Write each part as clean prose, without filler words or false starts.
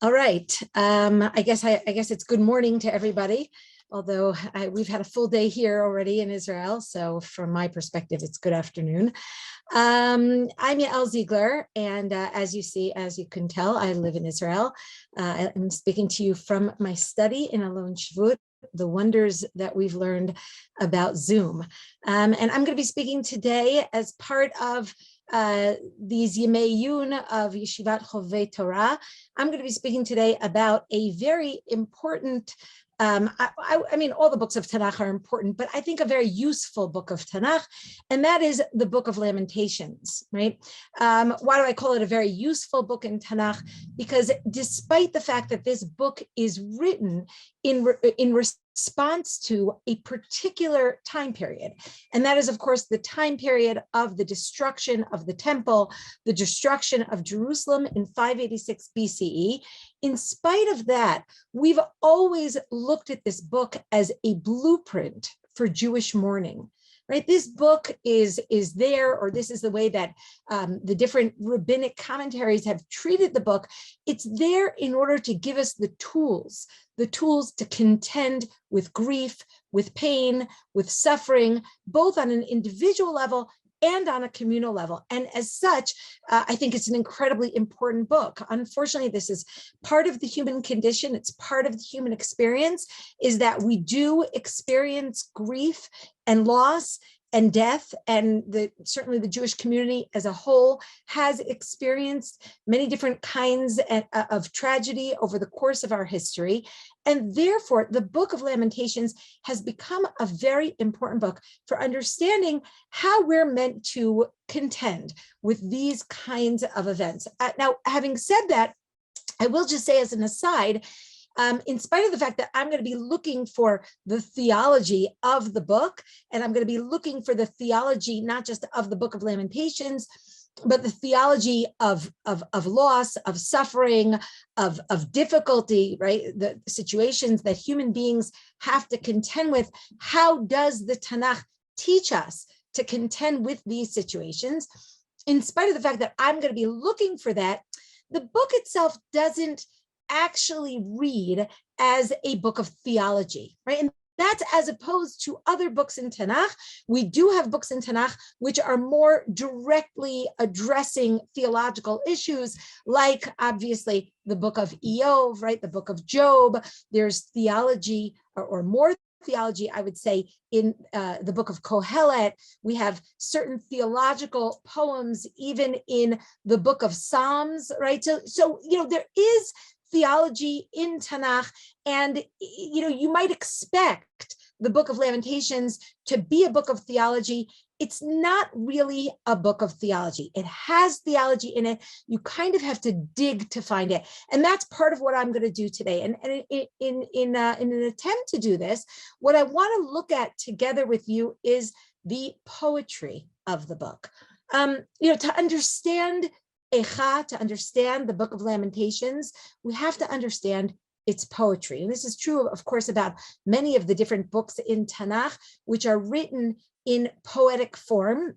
All right. I guess it's good morning to everybody. Although we've had a full day here already in Israel, so from my perspective, it's good afternoon. I'm Yael Ziegler, and as you can tell, I live in Israel. I'm speaking to you from my study in Alon Shvut, the wonders that we've learned about Zoom. And I'm going to be speaking today as part of these Yemei Iyun of Yeshivat Chovei Torah. I'm going to be speaking today about a very important, I mean, all the books of Tanakh are important, but I think a very useful book of Tanakh, and that is the Book of Lamentations, right? Why do I call it a very useful book in Tanakh? Because despite the fact that this book is written in response to a particular time period, and that is, of course, the time period of the destruction of the temple, the destruction of Jerusalem in 586 BCE. In spite of that, we've always looked at this book as a blueprint for Jewish mourning. Right, this book is there, or this is the way that the different rabbinic commentaries have treated the book. It's there in order to give us the tools to contend with grief, with pain, with suffering, both on an individual level and on a communal level. And as such, I think it's an incredibly important book. Unfortunately, this is part of the human condition. It's part of the human experience, is that we do experience grief and loss and death, and certainly the Jewish community as a whole has experienced many different kinds of tragedy over the course of our history. And therefore, the Book of Lamentations has become a very important book for understanding how we're meant to contend with these kinds of events. Now, having said that, I will just say as an aside, in spite of the fact that I'm going to be looking for the theology of the book, and I'm going to be looking for the theology not just of the Book of Lamentations, but the theology of loss, of suffering, of difficulty, right? The situations that human beings have to contend with. How does the Tanakh teach us to contend with these situations? In spite of the fact that I'm going to be looking for that, the book itself doesn't actually read as a book of theology, right? And that's as opposed to other books in Tanakh. We do have books in Tanakh which are more directly addressing theological issues, like obviously the Book of Iyun, right? The Book of Job. There's theology or more theology, I would say, in the Book of Kohelet. We have certain theological poems even in the Book of Psalms, right? So there is theology in Tanakh, and you might expect the Book of Lamentations to be a book of theology. It's not really a book of theology. It has theology in it. You kind of have to dig to find it, and that's part of what I'm going to do today. And in an attempt to do this, what I want to look at together with you is the poetry of the book. To understand Eikha, to understand the Book of Lamentations, we have to understand its poetry. And this is true, of course, about many of the different books in Tanakh, which are written in poetic form.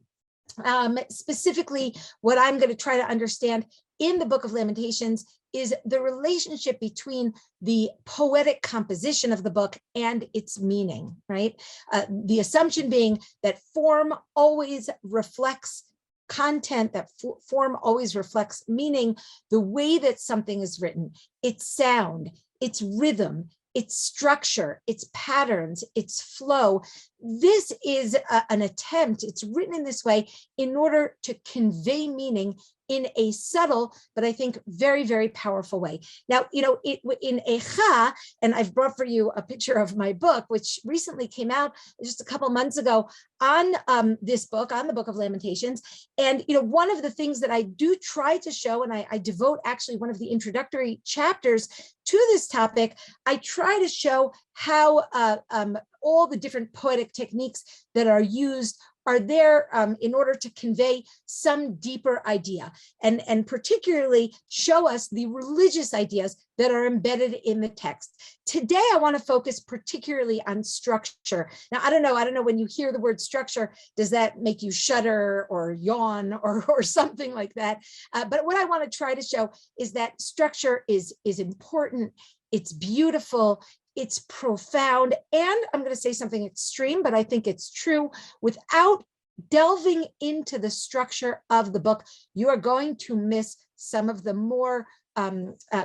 Specifically, what I'm going to try to understand in the Book of Lamentations is the relationship between the poetic composition of the book and its meaning, right? The assumption being that form always reflects content, that form always reflects meaning. The way that something is written, its sound, its rhythm, its structure, its patterns, its flow. This is an attempt, it's written in this way in order to convey meaning in a subtle, but I think very, very powerful way. Now, in Eikha, and I've brought for you a picture of my book, which recently came out just a couple months ago on this book, on the Book of Lamentations. And, one of the things that I do try to show, and I devote actually one of the introductory chapters to this topic, I try to show how all the different poetic techniques that are used are there in order to convey some deeper idea and particularly show us the religious ideas that are embedded in the text. Today, I want to focus particularly on structure. Now, I don't know when you hear the word structure, does that make you shudder or yawn or something like that? But what I want to try to show is that structure is important, it's beautiful, it's profound, and I'm going to say something extreme, but I think it's true. Without delving into the structure of the book, you are going to miss some of the more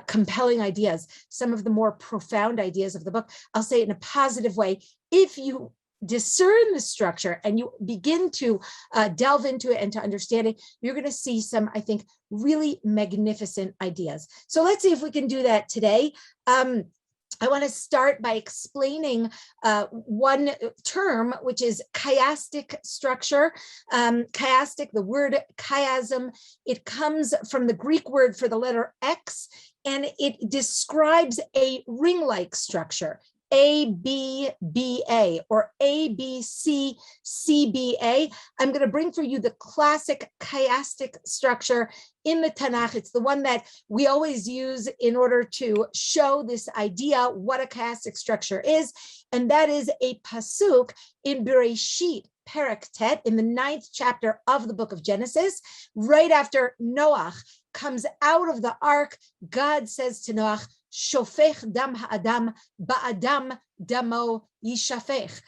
compelling ideas, some of the more profound ideas of the book. I'll say it in a positive way. If you discern the structure and you begin to delve into it and to understand it, you're going to see some, I think, really magnificent ideas. So let's see if we can do that today. I want to start by explaining one term, which is chiastic structure. Chiastic, the word chiasm, it comes from the Greek word for the letter X, and it describes a ring-like structure. ABBA or ABCCBA. I'm going to bring for you the classic chiastic structure in the Tanakh. It's the one that we always use in order to show this idea what a chiastic structure is, and that is a pasuk in Bereshit Perek Tet, in the 9th chapter of the book of Genesis. Right after Noach comes out of the ark, God says to Noach, Shofech dam ha'adam, ba'adam damo yishafech.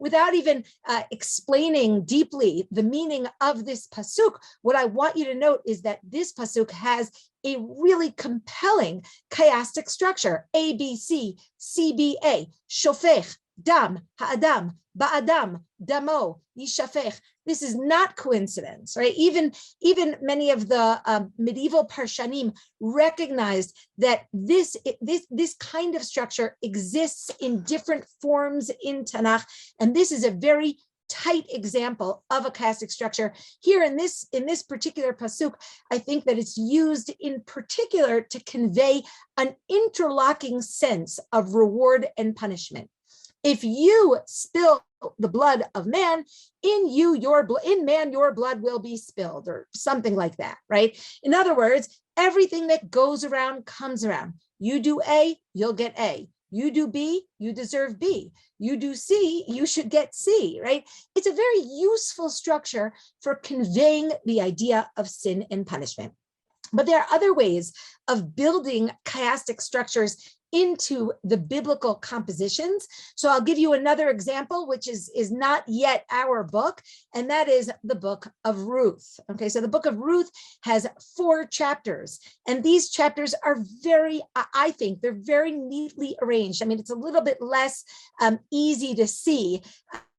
Without even explaining deeply the meaning of this pasuk, what I want you to note is that this pasuk has a really compelling chiastic structure. A, B, C, C, B, A, Shofech, dam, ha'adam, ba'adam, damo, yishafech. This is not coincidence, right? Even many of the medieval Parshanim recognized that this kind of structure exists in different forms in Tanakh, and this is a very tight example of a chiastic structure. Here in this particular pasuk, I think that it's used in particular to convey an interlocking sense of reward and punishment. If you spill the blood of man, in man your blood will be spilled, or something like that, right? In other words, everything that goes around comes around. You do A, you'll get A. You do B, you deserve B. You do C, you should get C, right? It's a very useful structure for conveying the idea of sin and punishment. But there are other ways of building chiastic structures into the biblical compositions. So I'll give you another example, which is not yet our book, and that is the Book of Ruth. Okay, so the Book of Ruth has 4 chapters, and these chapters are I think they're very neatly arranged. I mean, it's a little bit less easy to see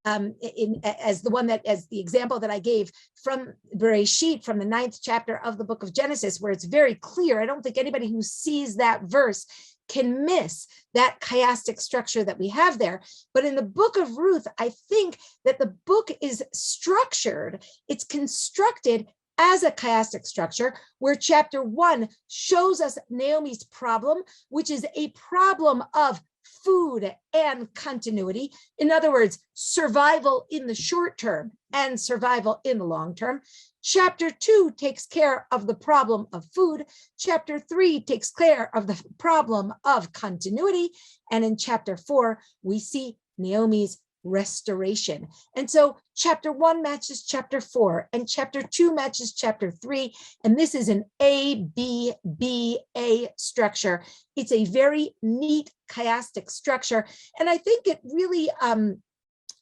as the example that I gave from Bereshit, from the 9th chapter of the book of Genesis, where it's very clear. I don't think anybody who sees that verse can miss that chiastic structure that we have there. But in the Book of Ruth, I think that the book is structured, it's constructed as a chiastic structure, where chapter 1 shows us Naomi's problem, which is a problem of food and continuity. In other words, survival in the short term and survival in the long term. Chapter 2 takes care of the problem of food. Chapter 3 takes care of the problem of continuity. And in chapter 4, we see Naomi's restoration. And so chapter 1 matches chapter 4, and chapter 2 matches chapter 3. And this is an ABBA structure. It's a very neat chiastic structure. And I think it really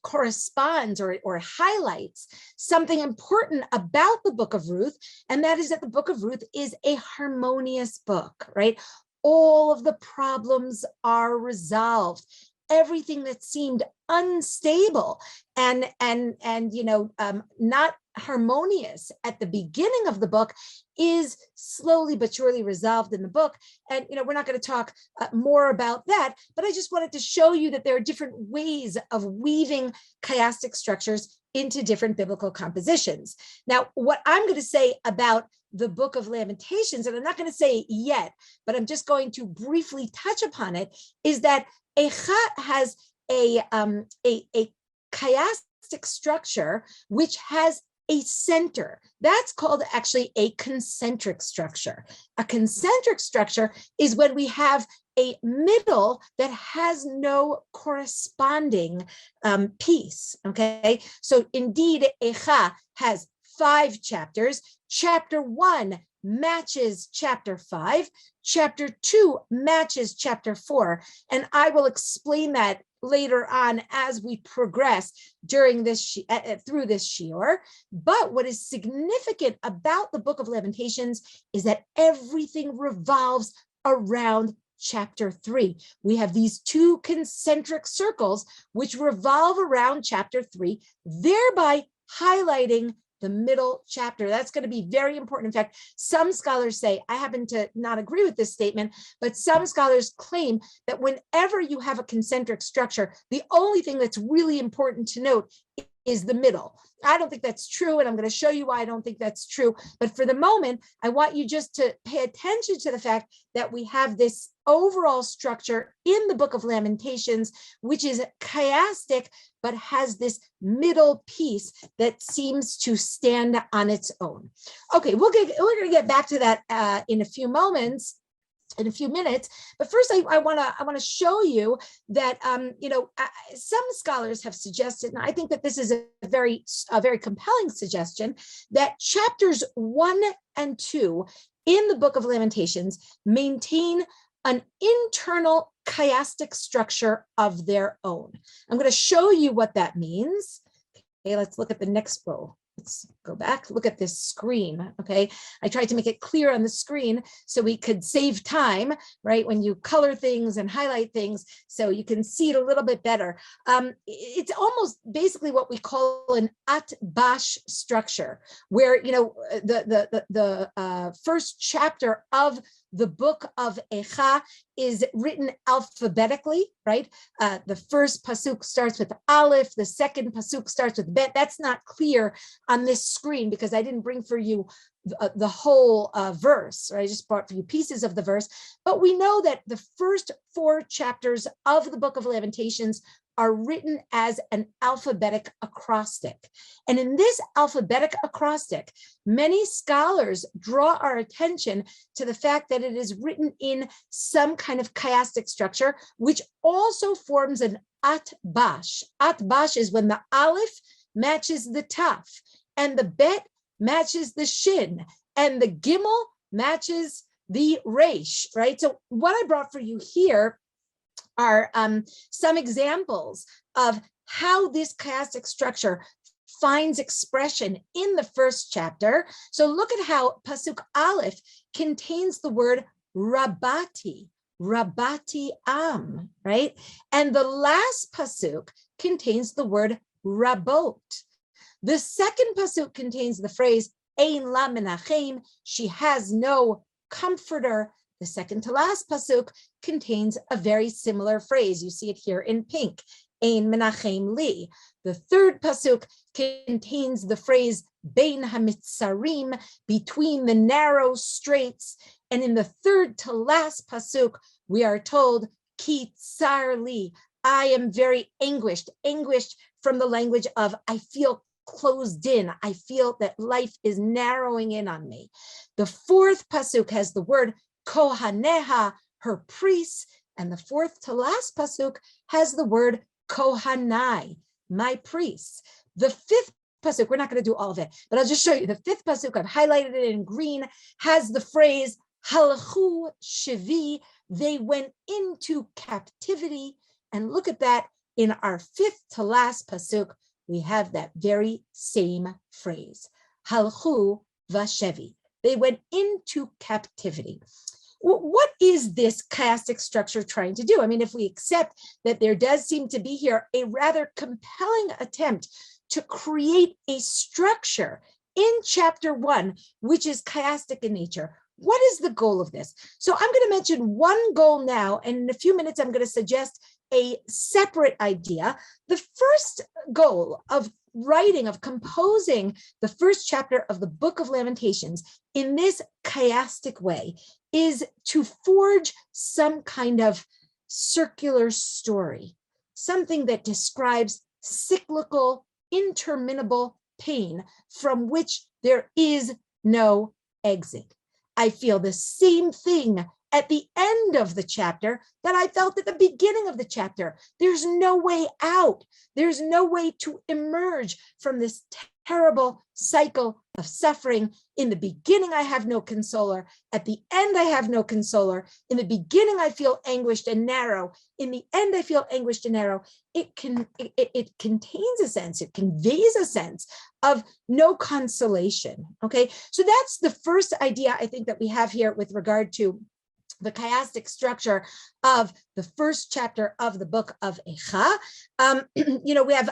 corresponds or highlights something important about the Book of Ruth, and that is that the Book of Ruth is a harmonious book, right? All of the problems are resolved. Everything that seemed unstable and not harmonious at the beginning of the book is slowly but surely resolved in the book. And we're not going to talk more about that, but I just wanted to show you that there are different ways of weaving chiastic structures into different biblical compositions. Now, what I'm going to say about the Book of Lamentations, and I'm not going to say it yet, but I'm just going to briefly touch upon it, is that Eikha has a chiastic chiastic structure, which has a center. That's called actually a concentric structure. A concentric structure is when we have a middle that has no corresponding piece, okay? So indeed, Eikha has 5 chapters. Chapter 1 matches chapter 5. Chapter 2 matches chapter 4. And I will explain that later on as we progress during this through this shiur. But what is significant about the Book of Lamentations is that everything revolves around chapter 3. We have these 2 concentric circles which revolve around chapter 3, thereby highlighting the middle chapter. That's going to be very important. In fact, some scholars say, I happen to not agree with this statement, but some scholars claim that whenever you have a concentric structure, the only thing that's really important to note is the middle. I don't think that's true, and I'm going to show you why I don't think that's true. But for the moment, I want you just to pay attention to the fact that we have this overall structure in the Book of Lamentations, which is chiastic, but has this middle piece that seems to stand on its own. Okay, we're going to get back to that in a few moments. In a few minutes, but first I want to show you that some scholars have suggested, and I think that this is a very compelling suggestion, that chapters 1 and 2 in the Book of Lamentations maintain an internal chiastic structure of their own. I'm going to show you what that means. Okay, let's look at the next row. Let's go back, look at this screen, okay? I tried to make it clear on the screen so we could save time, right? When you color things and highlight things, so you can see it a little bit better. It's almost basically what we call an at-bash structure, where, the first chapter of the book of Eikha is written alphabetically, right? The first pasuk starts with Aleph, the second pasuk starts with Bet. That's not clear on this screen because I didn't bring for you the whole verse, right? I just brought for you pieces of the verse. But we know that the first 4 chapters of the Book of Lamentations are written as an alphabetic acrostic. And in this alphabetic acrostic, many scholars draw our attention to the fact that it is written in some kind of chiastic structure, which also forms an at-bash. At-bash is when the aleph matches the taf, and the bet matches the shin, and the gimel matches the resh, right? So what I brought for you here are some examples of how this chiastic structure finds expression in the first chapter. So look at how Pasuk Aleph contains the word Rabati, Rabati Am, right? And the last Pasuk contains the word Rabot. The second Pasuk contains the phrase Ein la menachem, she has no comforter. The second to last pasuk contains a very similar phrase. You see it here in pink, Ein menachem li. The third pasuk contains the phrase Bein hamitzarim, between the narrow straits. And in the third to last pasuk, we are told, Ki tsar li, I am very anguished from the language of I feel closed in. I feel that life is narrowing in on me. The fourth pasuk has the word Kohaneha, her priests, and the fourth to last pasuk has the word Kohanai, my priests. The fifth pasuk, we're not going to do all of it, but I'll just show you. The fifth pasuk, I've highlighted it in green, has the phrase Halchu Shivi, they went into captivity. And look at that, in our fifth to last pasuk, we have that very same phrase, Halchu Vashevi, they went into captivity. What is this chiastic structure trying to do? I mean, if we accept that there does seem to be here a rather compelling attempt to create a structure in chapter 1, which is chiastic in nature, what is the goal of this? So I'm going to mention one goal now, and in a few minutes, I'm going to suggest a separate idea. The first goal of writing, of composing the first chapter of the Book of Lamentations in this chiastic way is to forge some kind of circular story, something that describes cyclical interminable pain from which there is no exit. I feel the same thing at the end of the chapter that I felt at the beginning of the chapter. There's no way out. There's no way to emerge from this terrible cycle of suffering. In the beginning, I have no consoler. At the end, I have no consoler. In the beginning, I feel anguished and narrow. In the end, I feel anguished and narrow. It contains a sense, it conveys a sense of no consolation. Okay, so that's the first idea I think that we have here with regard to the chiastic structure of the first chapter of the book of Eikha. We have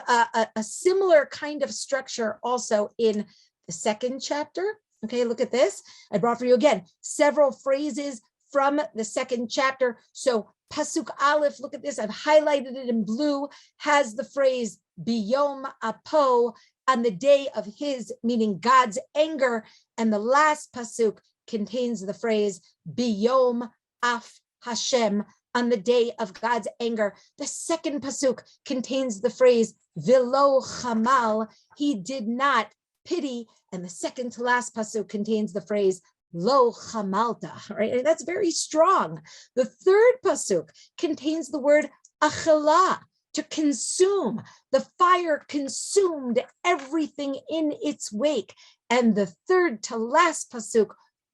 a similar kind of structure also in the second chapter. Okay, look at this. I brought for you again several phrases from the second chapter. So Pasuk Aleph, look at this. I've highlighted it in blue, has the phrase Biyom Apo, on the day of his, meaning God's anger. And the last Pasuk contains the phrase Biyom Af Hashem, on the day of God's anger. The second pasuk contains the phrase Velo Chamal, he did not pity. And the second to last pasuk contains the phrase Lo Chamalta, right? And that's very strong. The third pasuk contains the word Achela, to consume. The fire consumed everything in its wake. And the third to last pasuk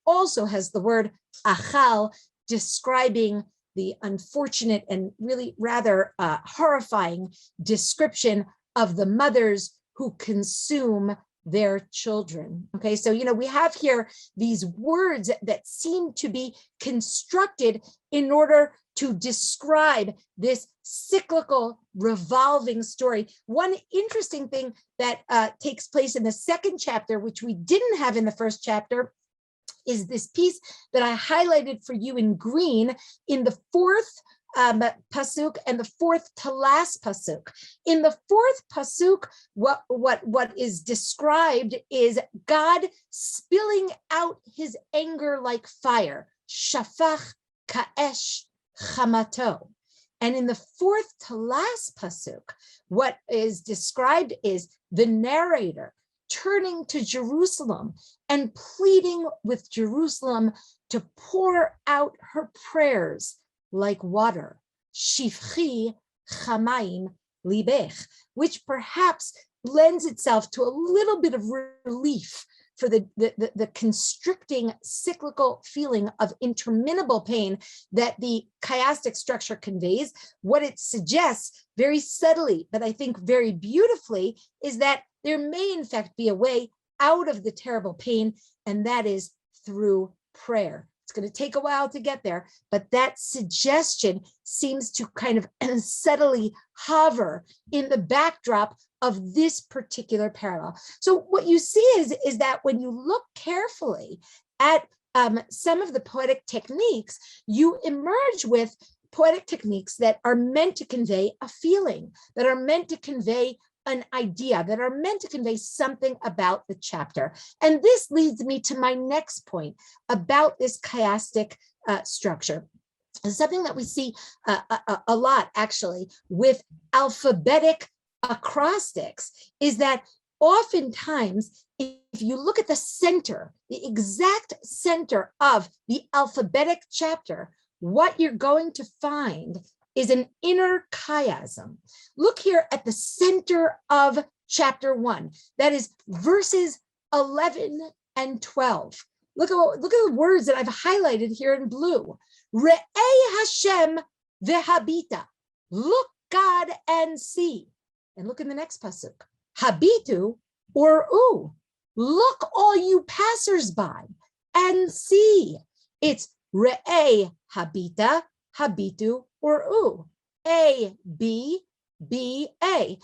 also has the word Achal, describing the unfortunate and really rather horrifying description of the mothers who consume their children. Okay, so we have here these words that seem to be constructed in order to describe this cyclical, revolving story. One interesting thing that takes place in the second chapter, which we didn't have in the first chapter, is this piece that I highlighted for you in green in the fourth pasuk and the fourth to last pasuk. In the fourth pasuk, what is described is God spilling out his anger like fire, shafach ka'esh chamato. And in the fourth to last pasuk, what is described is the narrator turning to Jerusalem and pleading with Jerusalem to pour out her prayers like water, shifchi chamaim libech, which perhaps lends itself to a little bit of relief for the constricting cyclical feeling of interminable pain that the chiastic structure conveys. What it suggests very subtly, but I think very beautifully, is that there may in fact be a way out of the terrible pain, and that is through prayer. It's going to take a while to get there, but that suggestion seems to kind of subtly hover in the backdrop of this particular parallel. So what you see is that when you look carefully at some of the poetic techniques, you emerge with poetic techniques that are meant to convey a feeling, that are meant to convey an idea, that are meant to convey something about the chapter. And this leads me to my next point about this chiastic structure. It's something that we see a lot actually with alphabetic acrostics, is that oftentimes if you look at the center, the exact center of the alphabetic chapter, what you're going to find is an inner chiasm. Look here at the center of chapter 1. That is verses 11 and 12. Look at the words that I've highlighted here in blue. Re'ei Hashem vehabita. Look, God, and see. And look in the next pasuk. Habitu or u. Look, all you passersby, and see. It's re'ei habita, habitu, or u. A, B, B, A.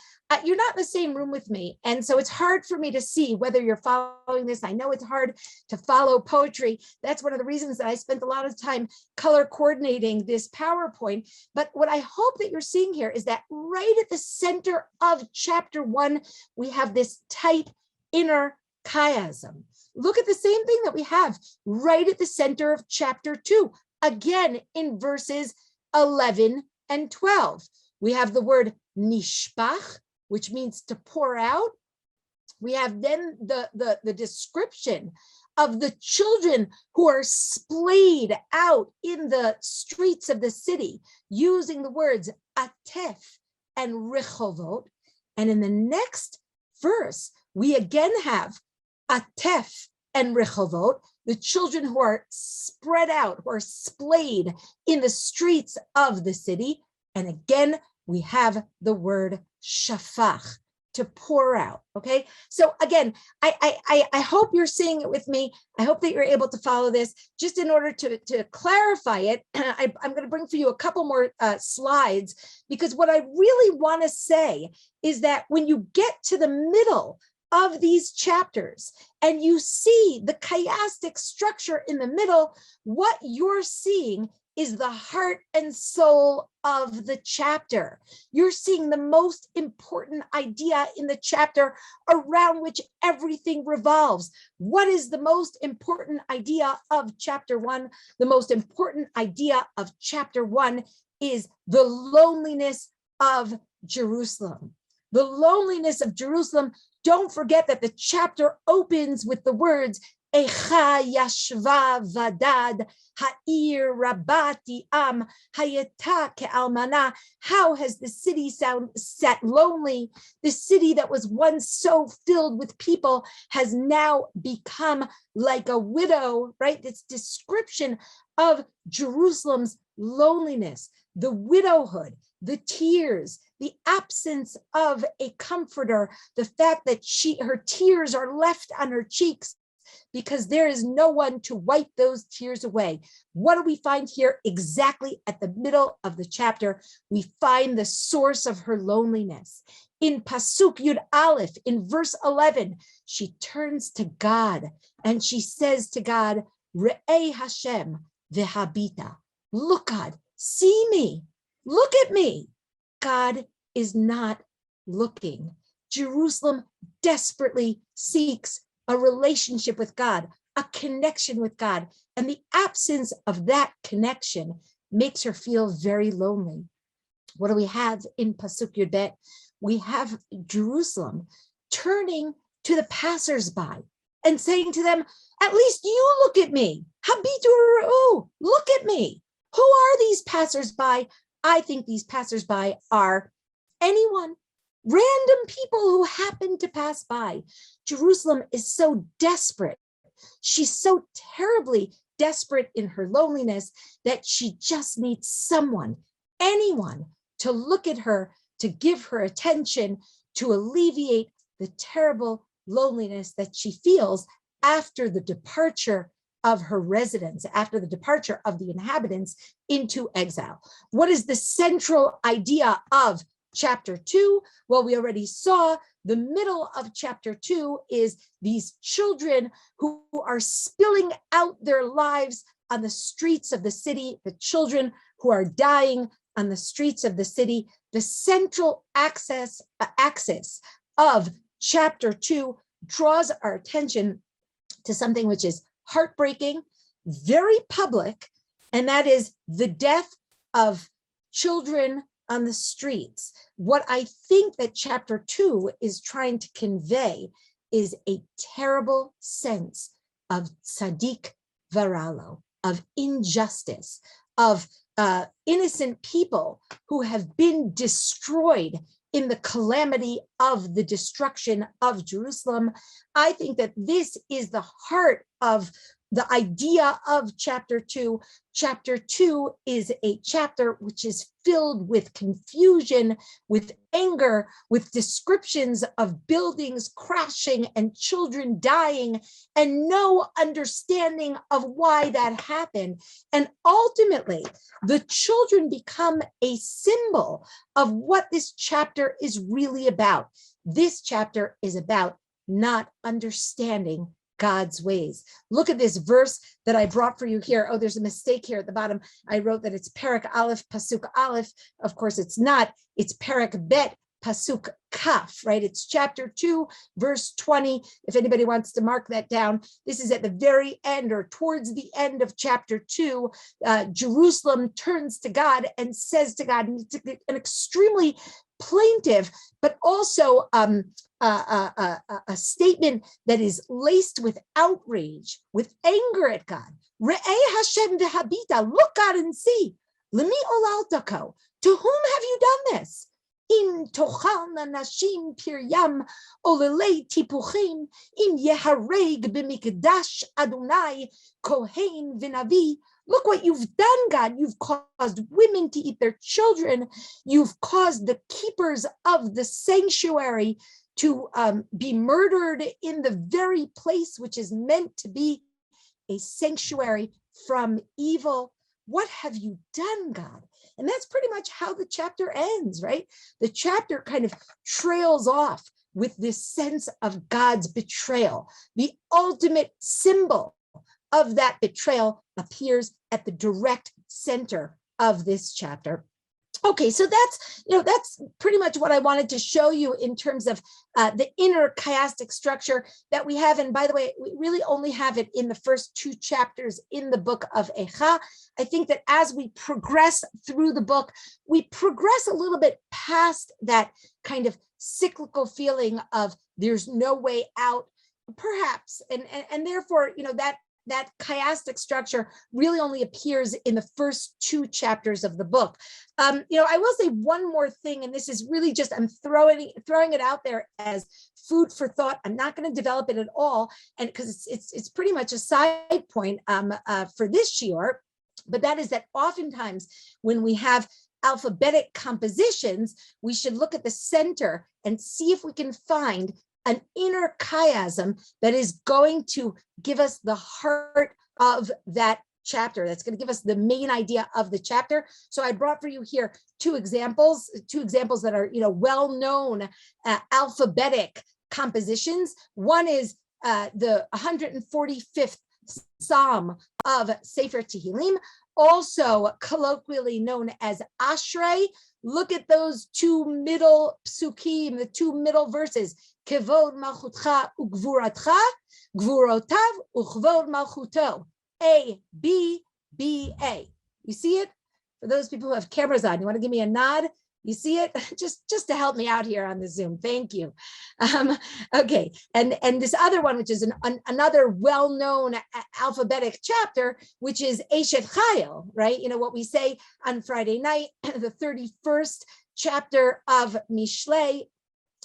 You're not in the same room with me, and so it's hard for me to see whether you're following this. I know it's hard to follow poetry. That's one of the reasons that I spent a lot of time color coordinating this PowerPoint. But what I hope that you're seeing here is that right at the center of chapter 1, we have this tight inner chiasm. Look at the same thing that we have right at the center of chapter 2, again in verses 11 and 12. We have the word nishpach, which means to pour out. We have then the description of the children who are splayed out in the streets of the city, using the words atef and rechovot. And in the next verse, we again have atef and rechovot, the children who are spread out, who are splayed in the streets of the city. And again, we have the word shafach, to pour out. Okay, so again, I hope you're seeing it with me. I hope that you're able to follow this. Just in order to clarify it, I'm going to bring for you a couple more slides, because what I really want to say is that when you get to the middle of these chapters and you see the chiastic structure in the middle, what you're seeing is the heart and soul of the chapter. You're seeing the most important idea in the chapter around which everything revolves. What is the most important idea of chapter 1? The most important idea of chapter 1 is the loneliness of Jerusalem. The loneliness of Jerusalem. Don't forget that the chapter opens with the words, Eikha yashva vadad ha'ir rabati am hayeta ke'almana. How has the city sat lonely? The city that was once so filled with people has now become like a widow, right? This description of Jerusalem's loneliness, the widowhood, the tears, the absence of a comforter, the fact that her tears are left on her cheeks because there is no one to wipe those tears away. What do we find here exactly at the middle of the chapter? We find the source of her loneliness. In Pasuk Yud Aleph, in verse 11, she turns to God and she says to God, Re'ei Hashem v'habita. Look, God, see me, look at me. God is not looking. Jerusalem desperately seeks a relationship with God, a connection with God. And the absence of that connection makes her feel very lonely. What do we have in Pasuk Yud Bet? We have Jerusalem turning to the passersby and saying to them, at least you look at me. Habitu ru'u, look at me. Who are these passersby? I think these passersby are anyone, random people who happen to pass by. Jerusalem is so desperate. She's so terribly desperate in her loneliness that she just needs someone, anyone, to look at her, to give her attention, to alleviate the terrible loneliness that she feels after the departure of her residents, after the departure of the inhabitants into exile. What is the central idea of chapter 2? Well, we already saw the middle of chapter 2 is these children who are spilling out their lives on the streets of the city, the children who are dying on the streets of the city. The central axis of chapter 2 draws our attention to something which is heartbreaking, very public, and that is the death of children on the streets. What I think that chapter 2 is trying to convey is a terrible sense of tzaddik varalo, of injustice, of innocent people who have been destroyed in the calamity of the destruction of Jerusalem. I think that this is the heart of the idea of chapter 2. Chapter 2 is a chapter which is filled with confusion, with anger, with descriptions of buildings crashing and children dying, and no understanding of why that happened. And ultimately, the children become a symbol of what this chapter is really about. This chapter is about not understanding God's ways. Look at this verse that I brought for you here. Oh, there's a mistake here at the bottom. I wrote that it's Perek Aleph, Pasuk Aleph. Of course, it's not. It's Perek Bet, pasuk kaf, right? It's chapter 2, verse 20. If anybody wants to mark that down, this is at the very end or towards the end of chapter 2. Jerusalem turns to God and says to God, and it's an extremely plaintive, but also a statement that is laced with outrage, with anger at God. Re'eh Hashem v'habita, look God and see. Lemi olaltako, to whom have you done this? Im tochalna nashim piryam olelei tipuchim im yehareg b'mikdash Adonai kohen v'navi. Look what you've done, God. You've caused women to eat their children. You've caused the keepers of the sanctuary to be murdered in the very place which is meant to be a sanctuary from evil. What have you done, God? And that's pretty much how the chapter ends, right? The chapter kind of trails off with this sense of God's betrayal. The ultimate symbol of that betrayal appears at the direct center of this chapter. Okay, so that's pretty much what I wanted to show you in terms of the inner chiastic structure that we have. And by the way, we really only have it in the first 2 chapters in the book of Eikha. I think that as we progress through the book, we progress a little bit past that kind of cyclical feeling of there's no way out, perhaps, and therefore, that chiastic structure really only appears in the first 2 chapters of the book. I will say one more thing, and this is really just, I'm throwing it out there as food for thought. I'm not going to develop it at all, and because it's pretty much a side point for this shiur, but that is that oftentimes when we have alphabetic compositions, we should look at the center and see if we can find an inner chiasm that is going to give us the heart of that chapter. That's going to give us the main idea of the chapter. So I brought for you here two examples that are, well-known alphabetic compositions. One is the 145th Psalm of Sefer Tehillim, also colloquially known as Ashrei. Look at those 2 middle psukim, the 2 middle verses. Kevod malchutcha ugvuratcha, gvurotav uchvod malchuto. A, B, B, A. You see it? For those people who have cameras on, you want to give me a nod? You see it? Just to help me out here on the Zoom. Thank you. Okay, and this other one, which is another well-known alphabetic chapter, which is Eshet Chayil, right? What we say on Friday night, the 31st chapter of Michlelet.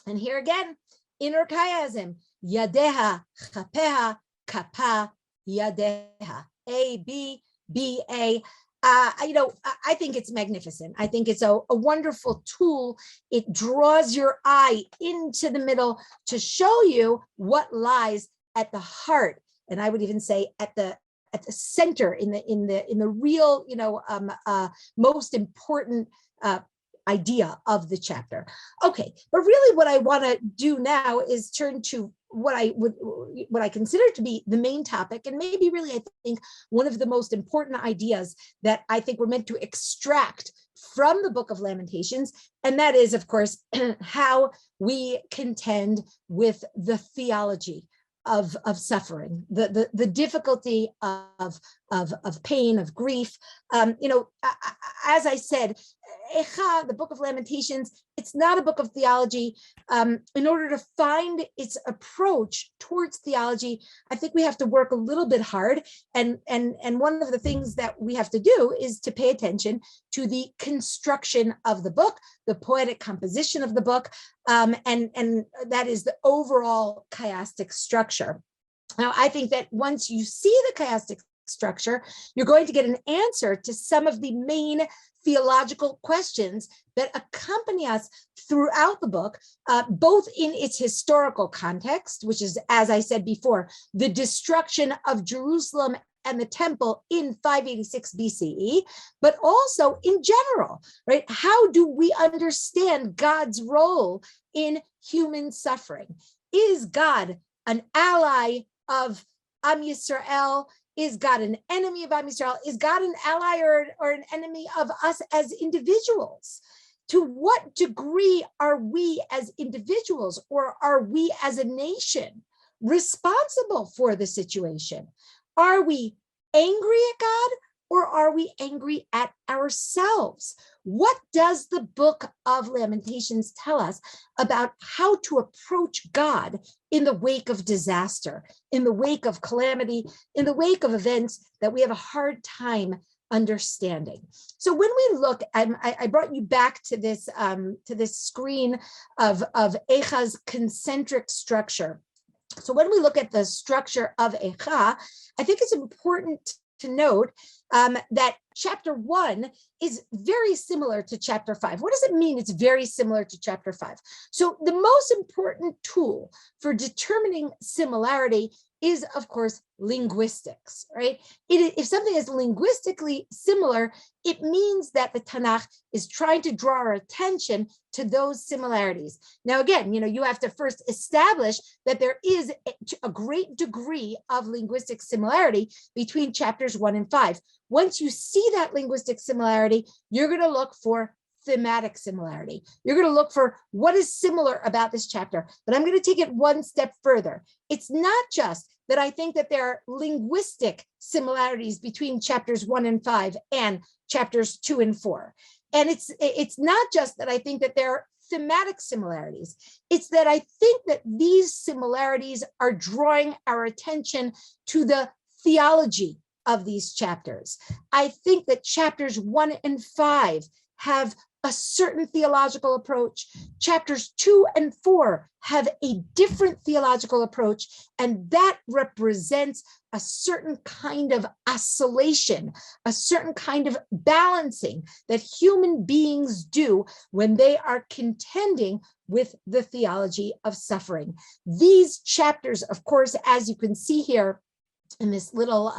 And here again, inner chiasm, Yadeha, Chapeha, Kapa, Yadeha. A, B, B, A. I think it's magnificent. I think it's a wonderful tool. It draws your eye into the middle to show you what lies at the heart, and I would even say at the center, in the real, most important idea of the chapter. Okay, but really, what I want to do now is turn to what I consider to be the main topic, and maybe really, I think, one of the most important ideas that I think we're meant to extract from the Book of Lamentations, and that is, of course, how we contend with the theology of suffering, the difficulty of pain, of grief. As I said, Eikha, the Book of Lamentations, it's not a book of theology. In order to find its approach towards theology, I think we have to work a little bit hard. And one of the things that we have to do is to pay attention to the construction of the book, the poetic composition of the book, and that is the overall chiastic structure. Now, I think that once you see the chiastic structure, you're going to get an answer to some of the main theological questions that accompany us throughout the book, both in its historical context, which is, as I said before, the destruction of Jerusalem and the temple in 586 BCE, but also in general, right? How do we understand God's role in human suffering? Is God an ally of Am Yisrael? Is God an enemy of Am Yisrael? Is God an ally or an enemy of us as individuals? To what degree are we as individuals, or are we as a nation, responsible for the situation? Are we angry at God, or are we angry at ourselves? What does the Book of Lamentations tell us about how to approach God in the wake of disaster, in the wake of calamity, in the wake of events that we have a hard time understanding? So when we look, I brought you back to this screen of Eikha's concentric structure. So when we look at the structure of Eikha, I think it's important to note that chapter 1 is very similar to chapter 5. What does it mean it's very similar to chapter 5? So the most important tool for determining similarity is, of course, linguistics, right? If something is linguistically similar, it means that the Tanakh is trying to draw our attention to those similarities. Now, again, you have to first establish that there is a great degree of linguistic similarity between chapters 1 and 5. Once you see that linguistic similarity, you're going to look for thematic similarity. You're going to look for what is similar about this chapter. But I'm going to take it one step further. It's not just that I think that there are linguistic similarities between chapters 1 and 5 and chapters 2 and 4. And it's not just that I think that there are thematic similarities. It's that I think that these similarities are drawing our attention to the theology of these chapters. I think that chapters 1 and 5 have a certain theological approach. Chapters 2 and 4 have a different theological approach, and that represents a certain kind of oscillation, a certain kind of balancing that human beings do when they are contending with the theology of suffering. These chapters, of course, as you can see here in this little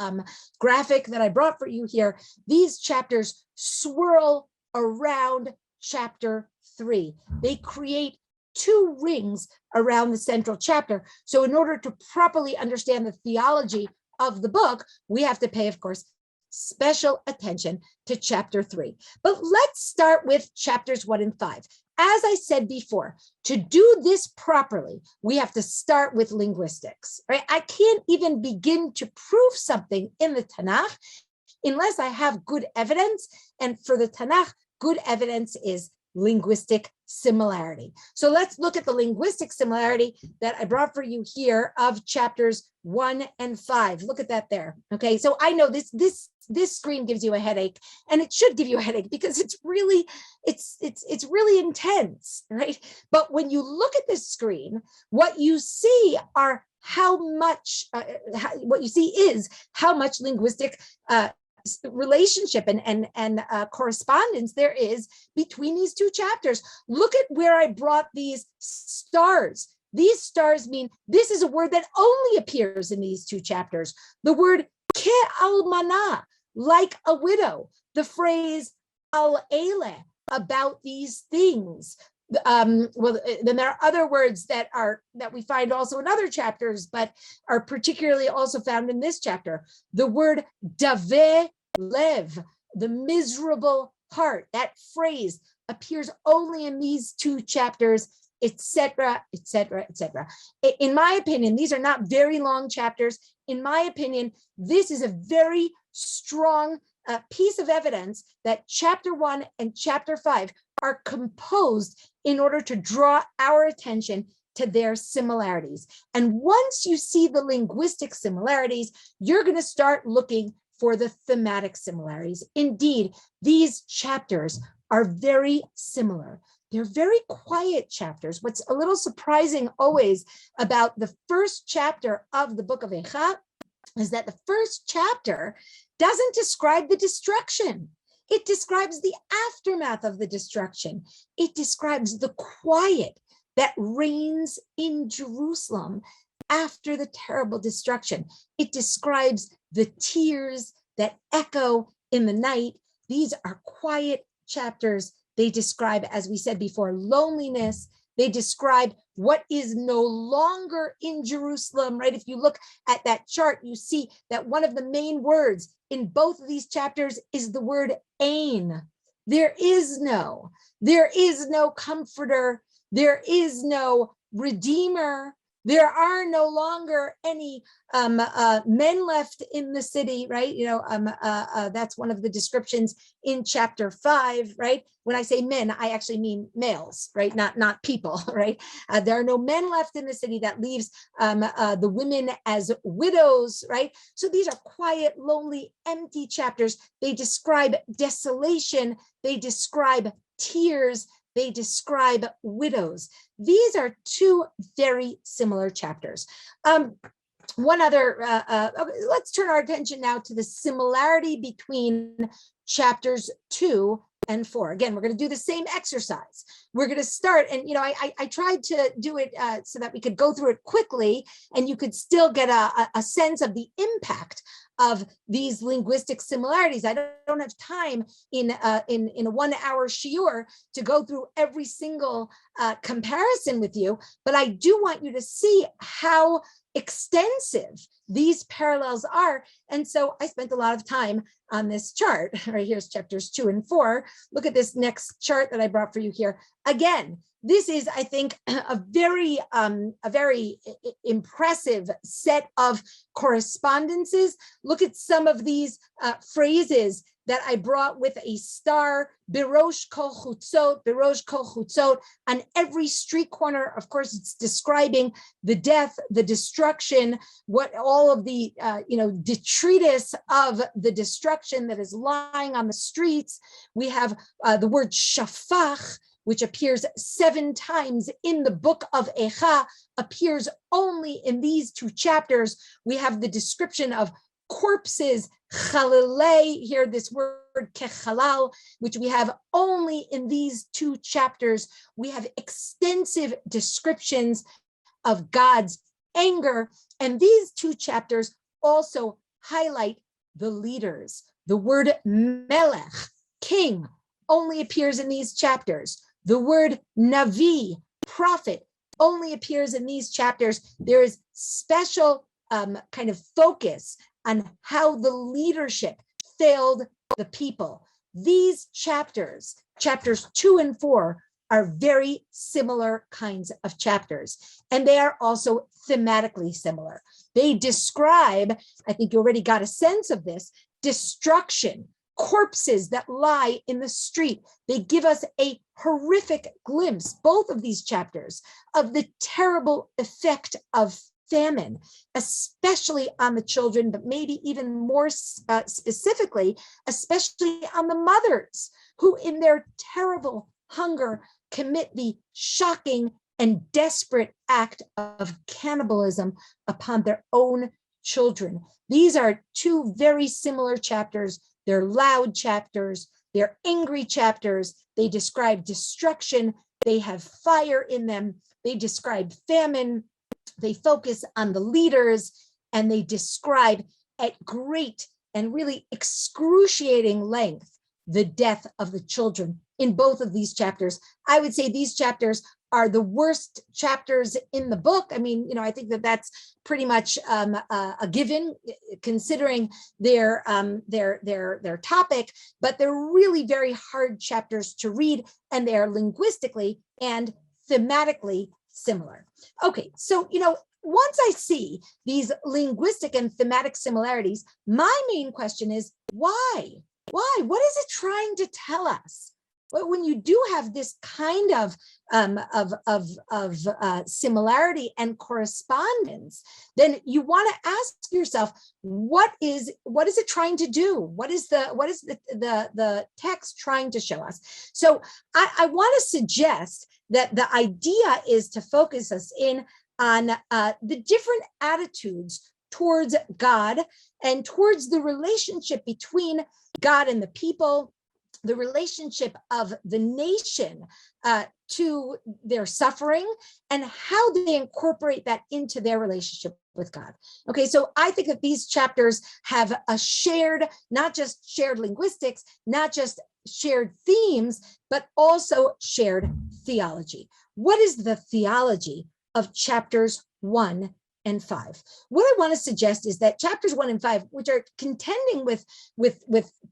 graphic that I brought for you here, these chapters swirl around chapter 3. They create 2 rings around the central chapter. So in order to properly understand the theology of the book, we have to pay, of course, special attention to chapter 3. But let's start with chapters 1 and 5. As I said before, to do this properly, we have to start with linguistics, right? I can't even begin to prove something in the Tanakh unless I have good evidence. And for the Tanakh, good evidence is linguistic similarity. So let's look at the linguistic similarity that I brought for you here of chapters 1 and 5. Look at that there. Okay, so I know this screen gives you a headache, and it should give you a headache because it's really intense, right? But when you look at this screen, what you see are how much linguistic relationship and correspondence there is between these 2 chapters. Look at where I brought these stars. These stars mean this is a word that only appears in these 2 chapters. The word ke'almana, like a widow. The phrase al ele, about these things. Well, then there are other words that we find also in other chapters, but are particularly also found in this chapter. The word daveh lev, the miserable heart. That phrase appears only in these 2 chapters, etc., etc., etc. In my opinion, these are not very long chapters. In my opinion, this is a very strong piece of evidence that chapter 1 and chapter 5 are composed in order to draw our attention to their similarities. And once you see the linguistic similarities, you're going to start looking for the thematic similarities. Indeed, these chapters are very similar. They're very quiet chapters. What's a little surprising always about the first chapter of the book of Eikha is that the first chapter doesn't describe the destruction. It describes the aftermath of the destruction. It describes the quiet that reigns in Jerusalem after the terrible destruction. It describes the tears that echo in the night. These are quiet chapters. They describe, as we said before, loneliness. They describe what is no longer in Jerusalem, right? If you look at that chart, you see that one of the main words in both of these chapters is the word ein. there is no comforter, there is no redeemer. There are no longer any men left in the city, right? That's one of the descriptions in chapter 5, right? When I say men, I actually mean males, right? Not people, right? There are no men left in the city. That leaves the women as widows, right? So these are quiet, lonely, empty chapters. They describe desolation. They describe tears. They describe widows. These are two very similar chapters. One other, let's turn our attention now to the similarity between chapters 2 and 4. Again, we're going to do the same exercise. We're going to start, and I tried to do it so that we could go through it quickly, and you could still get a sense of the impact of these linguistic similarities. I don't have time in a 1 hour shiur to go through every single comparison with you, but I do want you to see how extensive these parallels are. And so I spent a lot of time on this chart. Right, here's chapters 2 and 4. Look at this next chart that I brought for you here. Again, this is, I think, a very impressive set of correspondences. Look at some of these phrases that I brought with a star, birosh kol chutzot, on every street corner. Of course, it's describing the death, the destruction, what all of the, detritus of the destruction that is lying on the streets. We have the word shafach, which appears 7 times in the book of Eikha, appears only in these 2 chapters. We have the description of corpses, chalalei, here this word kechalal, which we have only in these 2 chapters. We have extensive descriptions of God's anger, and these 2 chapters also highlight the leaders. The word melech, king, only appears in these chapters. The word navi, prophet, only appears in these chapters. There is special kind of focus on how the leadership failed the people. These chapters 2 and 4, are very similar kinds of chapters, and they are also thematically similar. They describe, I think you already got a sense of this, destruction, corpses that lie in the street. They give us a horrific glimpse, both of these chapters, of the terrible effect of famine, especially on the children, but maybe even more specifically, especially on the mothers, who in their terrible hunger commit the shocking and desperate act of cannibalism upon their own children. These are 2 very similar chapters. They're loud chapters. They're angry chapters. They describe destruction. They have fire in them. They describe famine. They focus on the leaders, and they describe at great and really excruciating length the death of the children in both of these chapters. I would say these chapters are the worst chapters in the book. I mean, I think that that's pretty much a given, considering their topic, but they're really very hard chapters to read, and they are linguistically and thematically similar. Okay, so, once I see these linguistic and thematic similarities, my main question is, why? Why? What is it trying to tell us? Well, when you do have this kind of similarity and correspondence, then you want to ask yourself, what is it trying to do? What is the text trying to show us? So I want to suggest that the idea is to focus us in on the different attitudes towards God and towards the relationship between God and the people, the relationship of the nation to their suffering, and how they incorporate that into their relationship with God. Okay, so I think that these chapters have a shared, not just shared linguistics, not just shared themes, but also shared theology. What is the theology of chapters 1 and 5. What I want to suggest is that chapters 1 and 5, which are contending with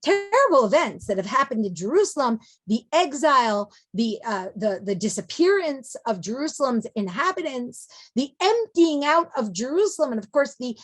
terrible events that have happened in Jerusalem, the exile, the disappearance of Jerusalem's inhabitants, the emptying out of Jerusalem, and of course the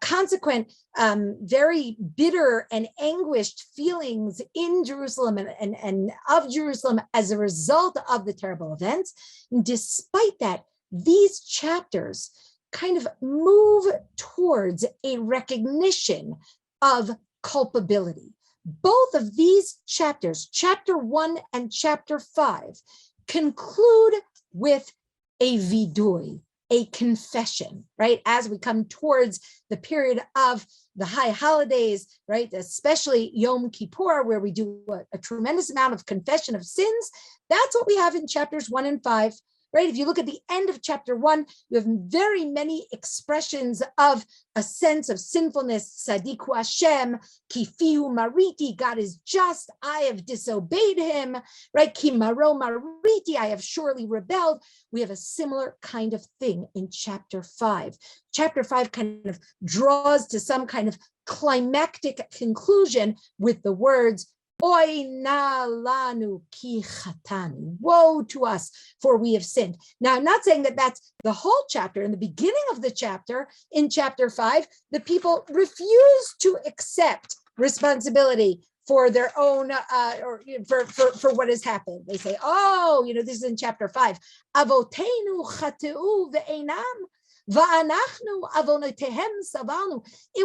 consequent very bitter and anguished feelings in Jerusalem and of Jerusalem as a result of the terrible events. And despite that, these chapters kind of move towards a recognition of culpability. Both of these chapters, chapter 1 and chapter 5, conclude with a vidui, a confession, right? As we come towards the period of the high holidays, right? Especially Yom Kippur, where we do a tremendous amount of confession of sins. That's what we have in chapters 1 and 5. Right? If you look at the end of chapter 1, you have very many expressions of a sense of sinfulness. Sadiku Hashem, kifihu mariti, God is just, I have disobeyed him, right? Kimaro mariti, I have surely rebelled. We have a similar kind of thing in chapter 5. Chapter 5 kind of draws to some kind of climactic conclusion with the words, Oy na lanu ki chatanu. Woe to us, for we have sinned. Now, I'm not saying that that's the whole chapter. In the beginning of the chapter, in chapter 5, the people refuse to accept responsibility for their own, or for what has happened. They say, oh, this is in chapter 5. Avotenu chateu ve'enam. It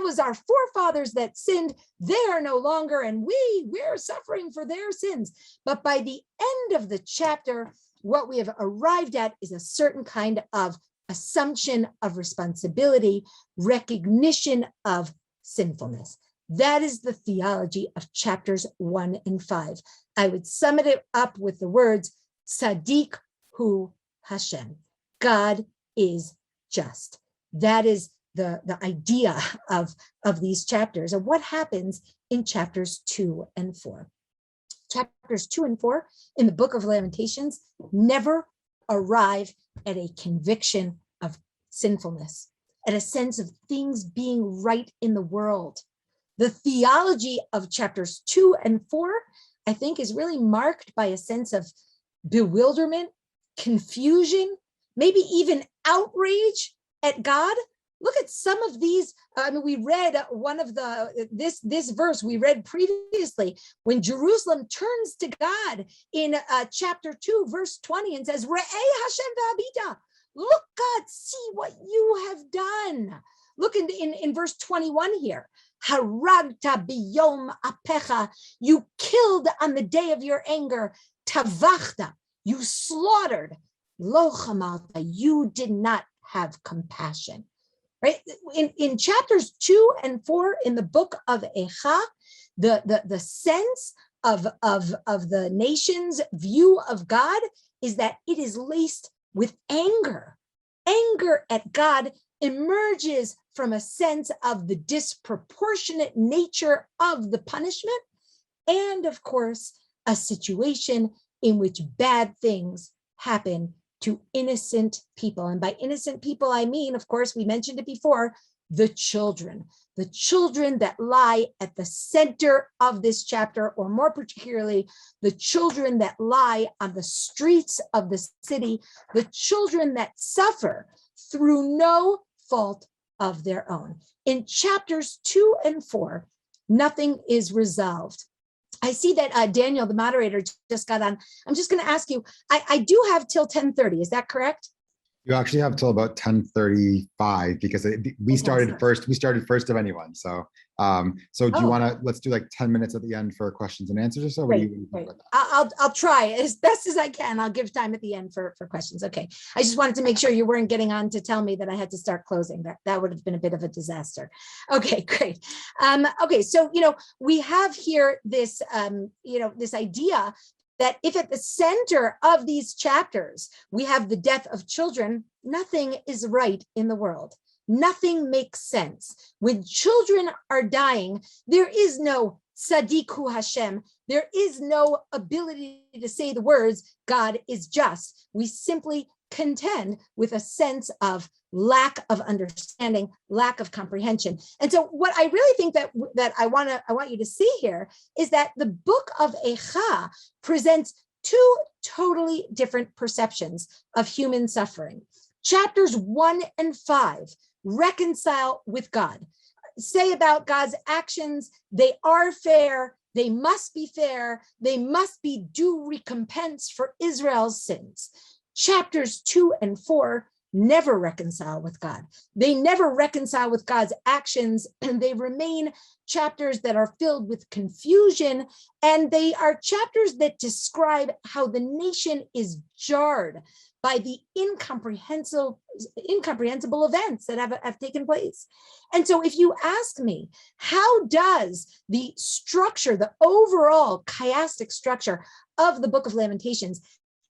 was our forefathers that sinned. They are no longer, and we're suffering for their sins. But by the end of the chapter, what we have arrived at is a certain kind of assumption of responsibility, recognition of sinfulness. That is the theology of chapters 1 and 5. I would sum it up with the words, Tzaddik hu Hashem. God is just. That is the idea of these chapters. And what happens in chapters 2 and 4? Chapters 2 and 4 in the Book of Lamentations never arrive at a conviction of sinfulness, at a sense of things being right in the world. The theology of chapters 2 and 4, I think, is really marked by a sense of bewilderment, confusion, maybe even outrage at God. Look at some of these. We read one of this verse we read previously when Jerusalem turns to God in chapter 2, verse 20, and says, Re'eh Hashem v'habita. Look, God, see what you have done. Look in verse 21 here. Haragta biyom apecha. You killed on the day of your anger. Tavachta. You slaughtered. Lo chamalta, you did not have compassion, right? In chapters 2 and 4 in the book of Eikha, the sense of the nation's view of God is that it is laced with anger. Anger at God emerges from a sense of the disproportionate nature of the punishment, and of course, a situation in which bad things happen to innocent people. And by innocent people, I mean, of course, we mentioned it before, the children that lie at the center of this chapter, or more particularly, the children that lie on the streets of the city, the children that suffer through no fault of their own. In chapters 2 and 4, nothing is resolved. I see that Daniel, the moderator, just got on. I'm just going to ask you, I do have till 10:30. Is that correct? You actually have till about 10:35 because we started first. We started first of anyone. So, do you want to? Let's do like 10 minutes at the end for questions and answers or so. Great, great. I'll try as best as I can. I'll give time at the end for questions. Okay. I just wanted to make sure you weren't getting on to tell me that I had to start closing. That would have been a bit of a disaster. Okay, great. Okay, so we have here this this idea that if at the center of these chapters we have the death of children, nothing is right in the world. Nothing makes sense. When children are dying, there is no Tzadiku Hashem. There is no ability to say the words, God is just. We simply contend with a sense of lack of understanding, lack of comprehension. And so what I really think that I want you to see here is that the book of Eikha presents two totally different perceptions of human suffering. Chapters 1 and 5 reconcile with God, say about God's actions, they are fair, they must be fair, they must be due recompense for Israel's sins. Chapters 2 and 4 never reconcile with God. They never reconcile with God's actions, and they remain chapters that are filled with confusion, and they are chapters that describe how the nation is jarred by the incomprehensible events that have taken place. And so if you ask me, how does the structure, the overall chiastic structure of the Book of Lamentations,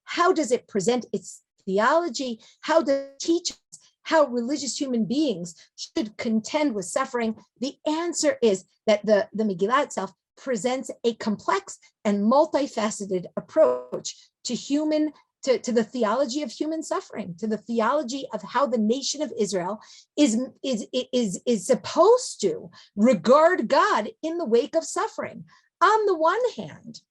how does it present its theology? How does it teach us how religious human beings should contend with suffering? The answer is that the Megillah itself presents a complex and multifaceted approach to the theology of human suffering, to the theology of how the nation of Israel is supposed to regard God in the wake of suffering. On the one hand,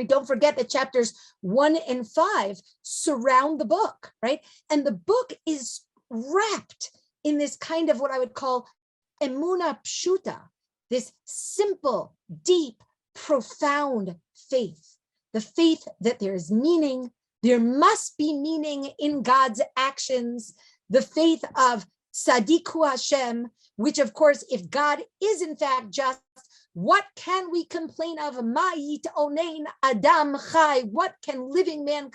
don't forget that chapters 1 and 5 surround the book, right? And the book is wrapped in this kind of what I would call emuna pshuta, this simple, deep, profound faith, the faith that there is meaning, there must be meaning in God's actions, the faith of Sadiku Hashem, which of course, if God is in fact just, what can we complain of? Ma'it onein Adam chai. What can living man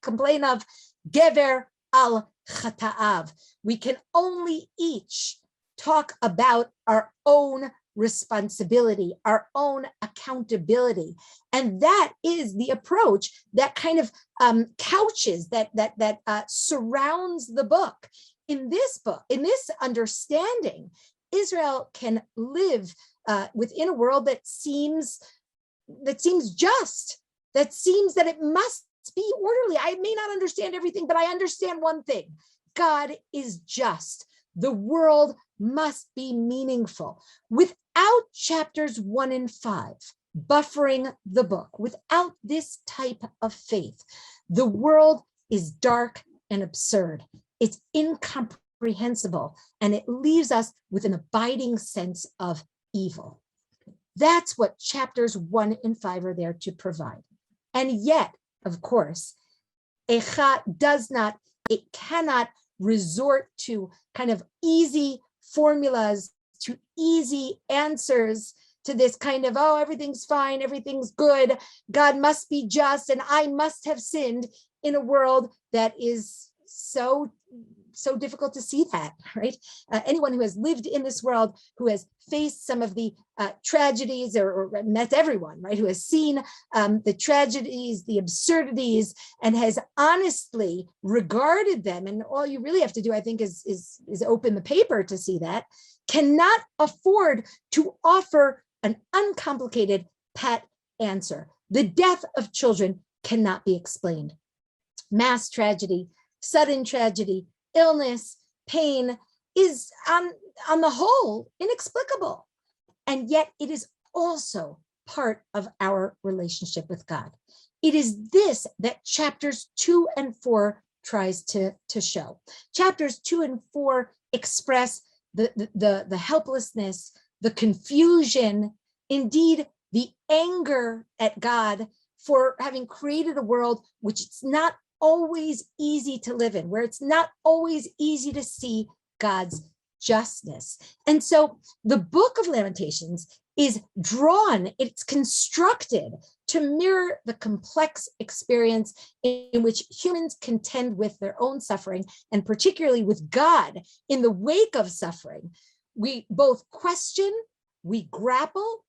complain of? Gever al chata'av. We can only each talk about our own responsibility, our own accountability. And that is the approach that kind of couches, that surrounds the book. In this book, in this understanding, Israel can live within a world that seems just, that seems that it must be orderly. I may not understand everything, but I understand one thing: God is just. The world must be meaningful. Without chapters 1 and 5 buffering the book, without this type of faith, the world is dark and absurd. It's incomprehensible, and it leaves us with an abiding sense of evil. That's what chapters 1 and 5 are there to provide. And yet, of course, Eikha cannot resort to kind of easy formulas, to easy answers, to this kind of, oh, everything's fine, everything's good, God must be just, and I must have sinned, in a world that is so difficult to see that, right? Anyone who has lived in this world, who has faced some of the tragedies, or met everyone, right, who has seen the tragedies, the absurdities, and has honestly regarded them, and all you really have to do, I think, is open the paper to see that, cannot afford to offer an uncomplicated, pat answer. The death of children cannot be explained. Mass tragedy, sudden tragedy, illness, pain is on the whole inexplicable. And yet it is also part of our relationship with God. It is this that chapters 2 and 4 tries to show. Chapters 2 and 4 express the helplessness, the confusion, indeed the anger at God for having created a world which it's not always easy to live in, where it's not always easy to see God's justness. And so the Book of Lamentations is drawn, it's constructed to mirror the complex experience in which humans contend with their own suffering, and particularly with God in the wake of suffering. We both question, we grapple,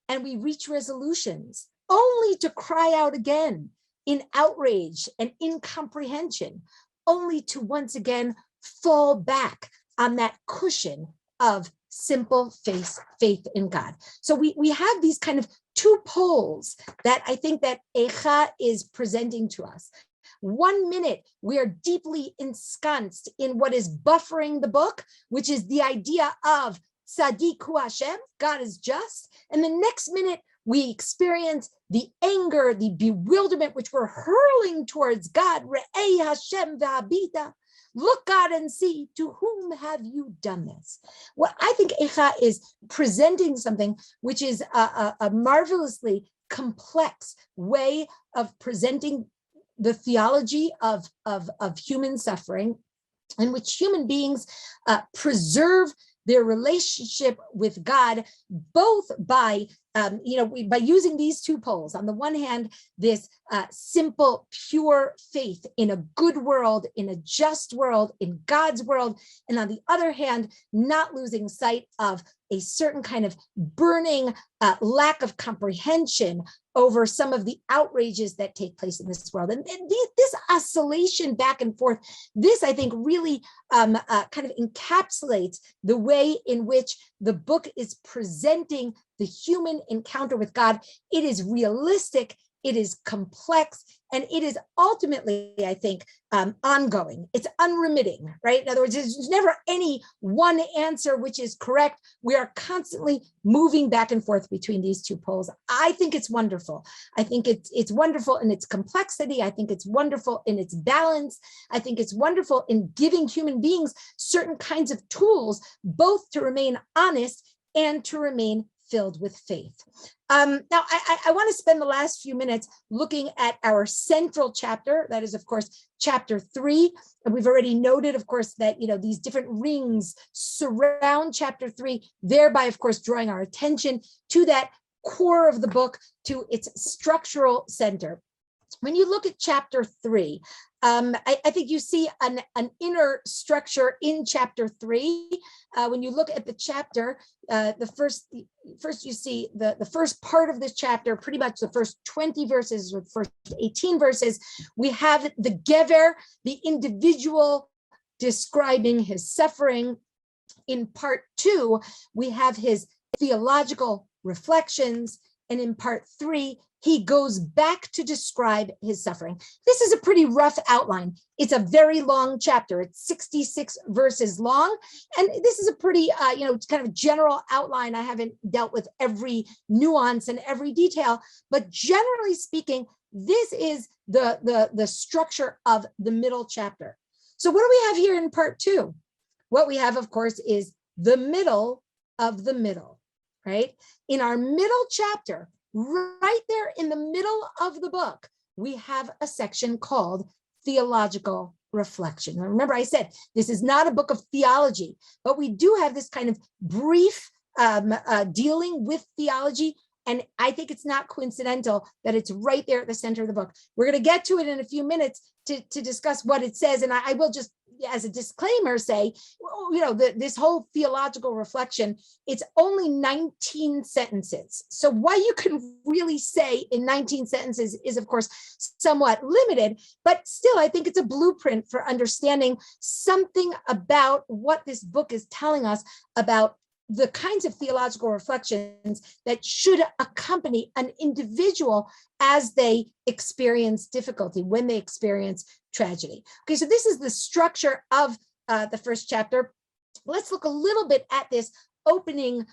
and we reach resolutions, only to cry out again in outrage and incomprehension, only to once again fall back on that cushion of simple faith in God. So we have these kind of two poles that I think that Eikha is presenting to us. 1 minute, we are deeply ensconced in what is buffering the book, which is the idea of Tzaddik hu Hashem, God is just. And the next minute, we experience the anger, the bewilderment, which we're hurling towards God. Re'ei Hashem v'habita. Look, God, and see, to whom have you done this? Well, I think Eikha is presenting something which is a marvelously complex way of presenting the theology of human suffering, in which human beings preserve their relationship with God, both by by using these two poles. On the one hand, this simple, pure faith in a good world, in a just world, in God's world, and on the other hand, not losing sight of a certain kind of burning lack of comprehension over some of the outrages that take place in this world. And this oscillation back and forth, this, I think, really kind of encapsulates the way in which the book is presenting the human encounter with God. It is realistic, it is complex, and it is ultimately, I think, ongoing. It's unremitting, right? In other words, there's never any one answer which is correct. We are constantly moving back and forth between these two poles. I think it's wonderful. I think it's wonderful in its complexity. I think it's wonderful in its balance. I think it's wonderful in giving human beings certain kinds of tools, both to remain honest and to remain filled with faith. Now, I want to spend the last few minutes looking at our central chapter. That is, of course, chapter 3. And we've already noted, of course, that these different rings surround chapter 3, thereby, of course, drawing our attention to that core of the book, to its structural center. When you look at chapter 3, I think you see an inner structure in chapter 3. When you look at the chapter, first you see the first part of this chapter, pretty much the first 20 verses or the first 18 verses. We have the Gever, the individual, describing his suffering. In part 2, we have his theological reflections. And in part 3, he goes back to describe his suffering. This is a pretty rough outline. It's a very long chapter. It's 66 verses long. And this is a pretty, kind of general outline. I haven't dealt with every nuance and every detail, but generally speaking, this is the structure of the middle chapter. So what do we have here in part 2? What we have, of course, is the middle of the middle, right? In our middle chapter, right there in the middle of the book, we have a section called Theological Reflection. Now, remember, I said this is not a book of theology, but we do have this kind of brief dealing with theology. And I think it's not coincidental that it's right there at the center of the book. We're going to get to it in a few minutes to discuss what it says. And I will just, as a disclaimer, say, this whole theological reflection, it's only 19 sentences. So what you can really say in 19 sentences is, of course, somewhat limited, but still, I think it's a blueprint for understanding something about what this book is telling us about the kinds of theological reflections that should accompany an individual as they experience difficulty, when they experience tragedy. Okay, so this is the structure of the first chapter. Let's look a little bit at this opening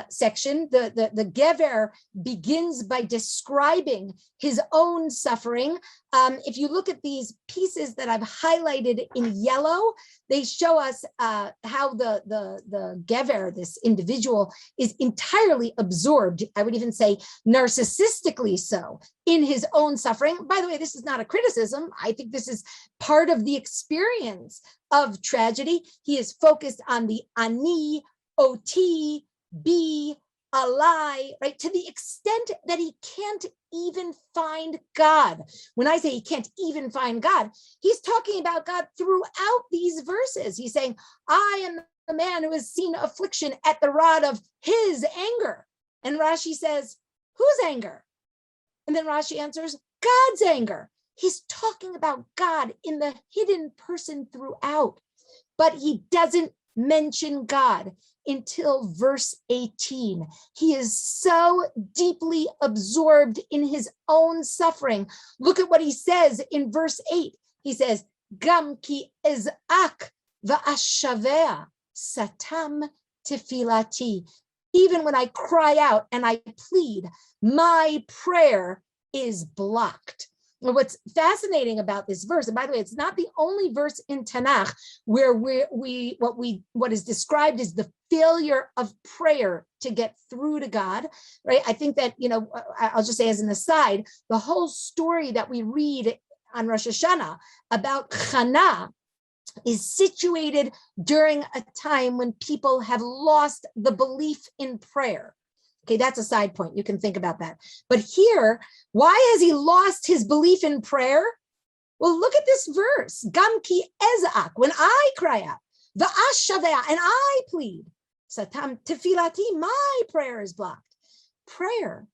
section. The Gever begins by describing his own suffering. If you look at these pieces that I've highlighted in yellow, they show us how the Gever, this individual, is entirely absorbed, I would even say narcissistically so, in his own suffering. By the way, this is not a criticism. I think this is part of the experience of tragedy. He is focused on the ani, ot, be, alai, right? To the extent that he can't even find God. When I say he can't even find God, he's talking about God throughout these verses. He's saying, I am the man who has seen affliction at the rod of his anger. And Rashi says, whose anger? And then Rashi answers, God's anger. He's talking about God in the hidden person throughout, but he doesn't mention God until verse 18. He is so deeply absorbed in his own suffering. Look at what he says in verse 8. he says, Gam ki ezak va'ashavea satam tefilati. Even when I cry out and I plead, my prayer is blocked. What's fascinating about this verse, and by the way, it's not the only verse in Tanakh where what is described as the failure of prayer to get through to God, right? I think that, I'll just say as an aside, the whole story that we read on Rosh Hashanah about Chana is situated during a time when people have lost the belief in prayer. Okay, that's a side point. You can think about that. But here, why has he lost his belief in prayer? Well, look at this verse. Gam ki ezak, when I cry out, va'ashavea, and I plead, satam tefilati, my prayer is blocked. Prayer,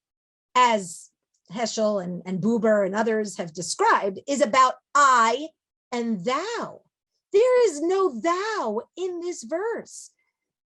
as Heschel and Buber and others have described, is about I and thou. There is no thou in this verse.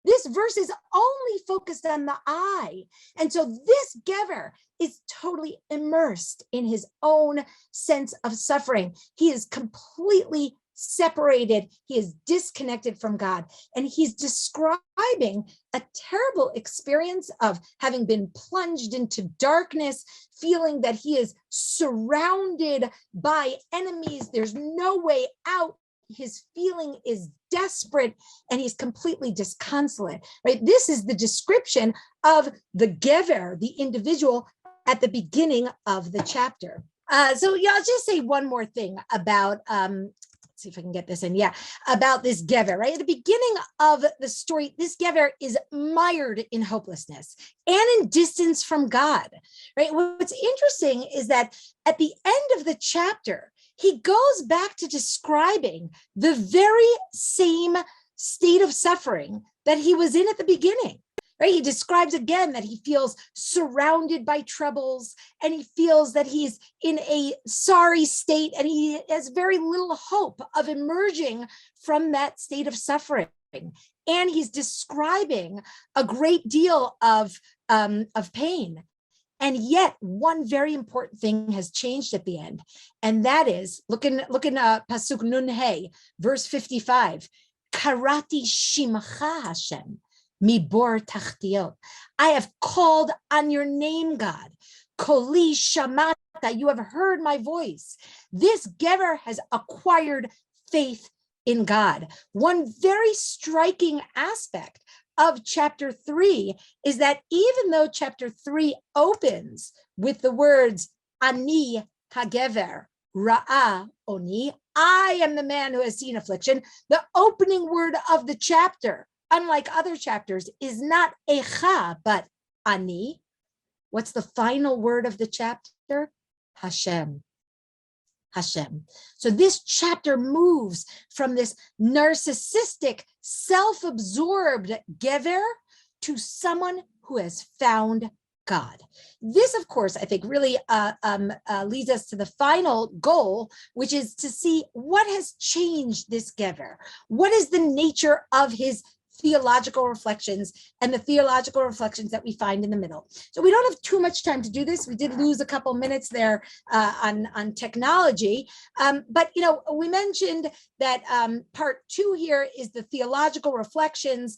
This verse is only focused on the I. And so this Gever is totally immersed in his own sense of suffering. He is completely separated. He is disconnected from God. And he's describing a terrible experience of having been plunged into darkness, feeling that he is surrounded by enemies. There's no way out. His feeling is desperate and he's completely disconsolate, right? This is the description of the Gever, the individual, at the beginning of the chapter. I'll just say one more thing about, let's see if I can get this in. Yeah, about this Gever, right? At the beginning of the story, this Gever is mired in hopelessness and in distance from God, right? What's interesting is that at the end of the chapter, he goes back to describing the very same state of suffering that he was in at the beginning, right? He describes again that he feels surrounded by troubles and he feels that he's in a sorry state and he has very little hope of emerging from that state of suffering. And he's describing a great deal of pain. And yet, one very important thing has changed at the end, and that is, look in Pasuk Nun Hey, verse 55. Karati shimcha Hashem mibor tachtiot. I have called on your name, God. Koli shamata. You have heard my voice. This Gever has acquired faith in God. One very striking aspect of chapter 3 is that even though chapter 3 opens with the words Ani hagever ra'a oni, I am the man who has seen affliction, the opening word of the chapter, unlike other chapters, is not Eikha, but Ani. What's the final word of the chapter? Hashem. Hashem. So this chapter moves from this narcissistic, self-absorbed Gever to someone who has found God. This, of course, I think really leads us to the final goal, which is to see what has changed this Gever. What is the nature of his theological reflections and the theological reflections that we find in the middle. So we don't have too much time to do this. We did lose a couple minutes there on technology, but we mentioned that part 2 here is the theological reflections.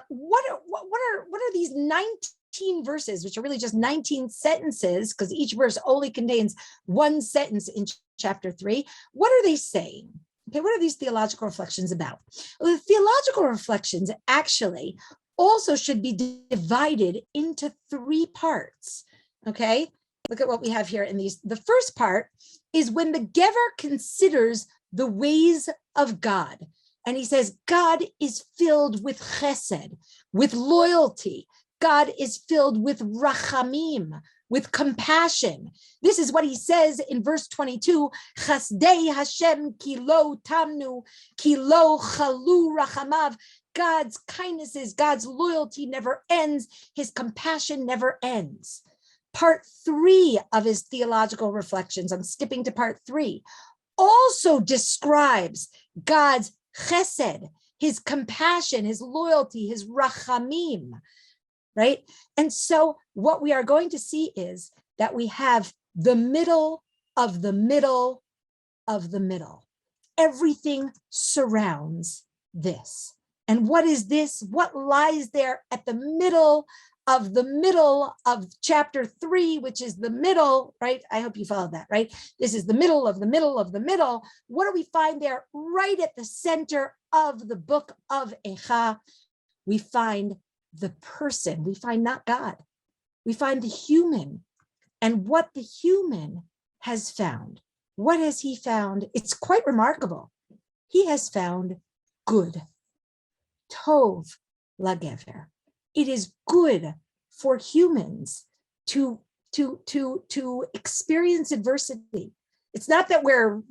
What are these 19 verses, which are really just 19 sentences, because each verse only contains one sentence in chapter 3. What are they saying? Okay, what are these theological reflections about? Well, the theological reflections actually also should be divided into 3 parts. Okay, look at what we have here in these. The first part is when the Gever considers the ways of God. And he says, God is filled with chesed, with loyalty. God is filled with rachamim, with compassion. This is what he says in verse 22, Chasdei Hashem ki lo tamnu, ki lo chalu rachamav. God's kindnesses, God's loyalty never ends. His compassion never ends. Part 3 of his theological reflections, I'm skipping to part 3, also describes God's chesed, his compassion, his loyalty, his rachamim. Right? And so what we are going to see is that we have the middle of the middle of the middle. everything surrounds this. And what is this? What lies there at the middle of chapter 3, which is the middle, right? I hope you followed that, right? This is the middle of the middle of the middle. What do we find there right at the center of the book of Eikha? We find the person. We find not God. We find the human. And what the human has found. What has he found? It's quite remarkable. He has found good. Tov lagever. It is good for humans to experience adversity. It's not that we're,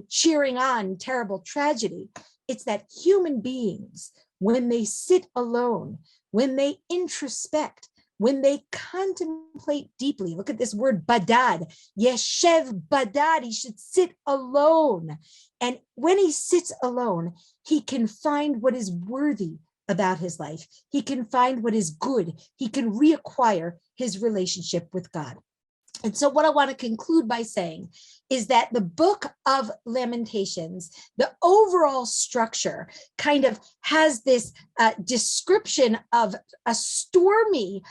cheering on terrible tragedy. It's that human beings, when they sit alone, when they introspect, when they contemplate deeply, look at this word badad, yeshev badad, he should sit alone. And when he sits alone, he can find what is worthy about his life. He can find what is good. He can reacquire his relationship with God. And so what I want to conclude by saying is that the Book of Lamentations, the overall structure kind of has this description of a stormy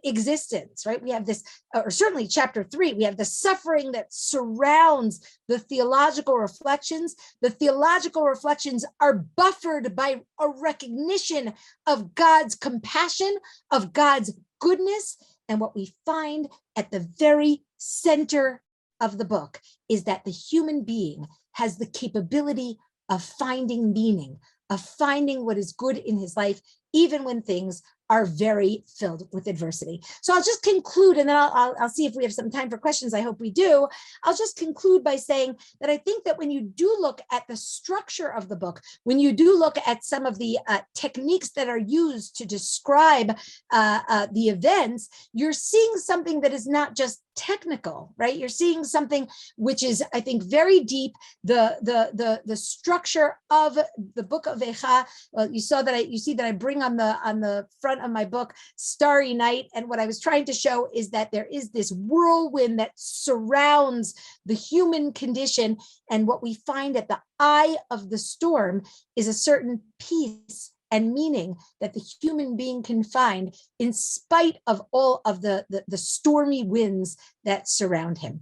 existence, right? We have this, or certainly chapter 3, we have the suffering that surrounds the theological reflections. The theological reflections are buffered by a recognition of God's compassion, of God's goodness. And what we find at the very center of the book is that the human being has the capability of finding meaning, of finding what is good in his life, even when things are very filled with adversity. So I'll just conclude, and then I'll see if we have some time for questions. I hope we do. I'll just conclude by saying that I think that when you do look at the structure of the book, when you do look at some of the techniques that are used to describe the events, you're seeing something that is not just technical, right? You're seeing something which is, I think, very deep. The structure of the book of Eikha. Well, you see that I bring on the front of my book Starry Night, and what I was trying to show is that there is this whirlwind that surrounds the human condition, and what we find at the eye of the storm is a certain peace and meaning that the human being can find in spite of all of the stormy winds that surround him.